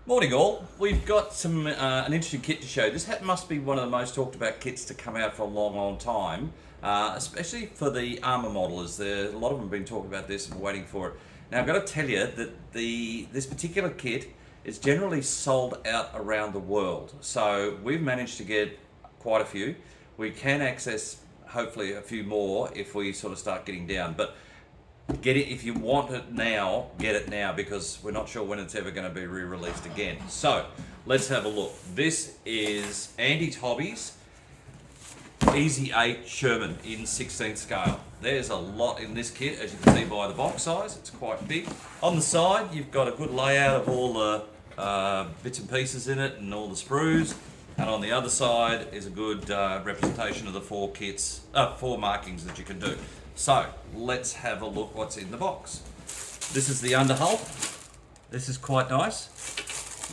Morning all, we've got an interesting kit to show. This must be one of the most talked about kits to come out for a long time, especially for the armour modelers. A lot of them have been talking about this and waiting for it. Now I've got to tell you that this particular kit is generally sold out around the world. So we've managed to get quite a few. We can access hopefully a few more if we sort of start getting down. But get it if you want it now, get it now, because we're not sure when it's ever going to be re-released again. So let's have a look. This is Andy's Hobbies Easy 8 Sherman in 16th scale. There's a lot in this kit, as you can see by the box size. It's quite big. On the side, you've got a good layout of all the bits and pieces in it and all the sprues. And on the other side is a good representation of the four markings that you can do. So let's have a look what's in the box. This is the underhull. This is quite nice.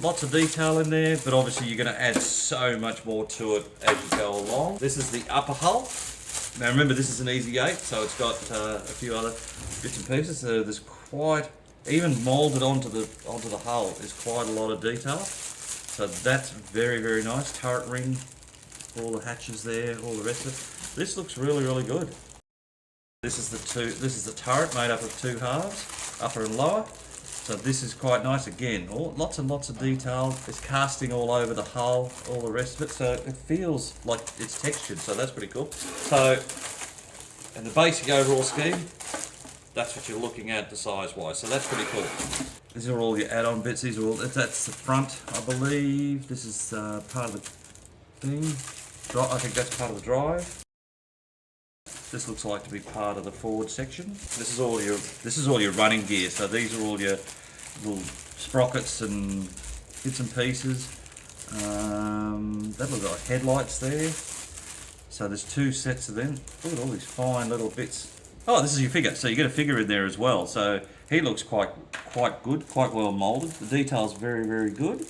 Lots of detail in there, but obviously you're going to add so much more to it as you go along. This is the upper hull. Now remember, this is an Easy 8, so it's got a few other bits and pieces. So there's quite, even moulded onto the hull is quite a lot of detail. So that's very nice. Turret ring, all the hatches there, all the rest of it. This looks really good. This is the turret made up of two halves, upper and lower. So this is quite nice again. Lots and lots of detail. There's casting all over the hull, all the rest of it. So it feels like it's textured. So that's pretty cool. So, and the basic overall scheme, that's what you're looking at the size-wise. So that's pretty cool. These are all your add-on bits. These are all. That's the front, I believe. This is part of the thing. I think that's part of the drive. This looks like to be part of the forward section. This is all your running gear. So these are all your little sprockets and bits and pieces. That looks like headlights there. So there's two sets of them. Look at all these fine little bits. Oh, this is your figure. So you get a figure in there as well. So he looks quite good, quite well moulded. The detail's very good.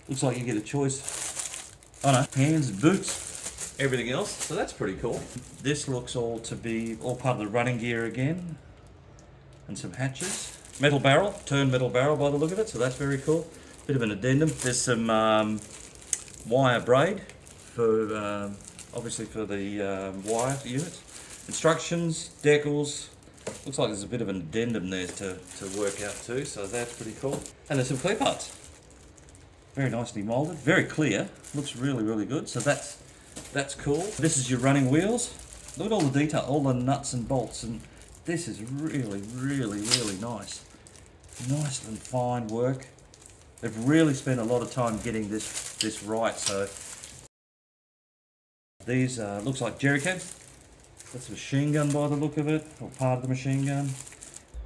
Looks like you get a choice. Oh no, hands, boots, everything else, so that's pretty cool. This looks all to be all part of the running gear again, and some hatches. Metal barrel, turned metal barrel by the look of it, so that's very cool. Bit of an addendum. There's some wire braid for obviously for the wire units. Instructions, decals. Looks like there's a bit of an addendum there to work out too, so that's pretty cool. And there's some clear parts. Very nicely moulded, very clear. Looks really good. So that's cool. This is your running wheels. Look at all the detail, all the nuts and bolts, and this is really nice. Nice and fine work. They've really spent a lot of time getting this right. So these looks like jerry cans. That's a machine gun by the look of it, or part of the machine gun.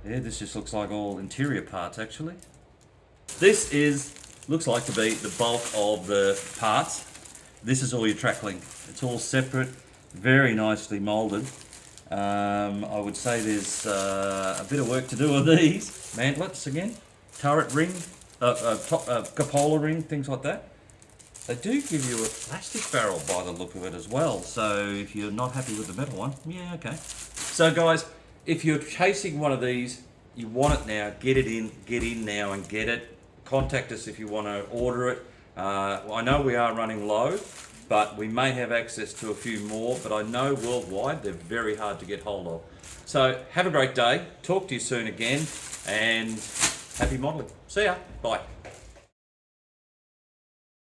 Yeah, this just looks like all interior parts actually. This looks like to be the bulk of the parts. This is all your track link. It's all separate, very nicely moulded. I would say there's a bit of work to do on these. Mantlets again, turret ring, cupola ring, things like that. They do give you a plastic barrel by the look of it as well. So if you're not happy with the metal one, yeah, okay. So guys, if you're chasing one of these, you want it now, get in now and get it. Contact us if you want to order it. I know we are running low, but we may have access to a few more, but I know worldwide they're very hard to get hold of. So have a great day, talk to you soon again, and happy modelling. See ya, bye.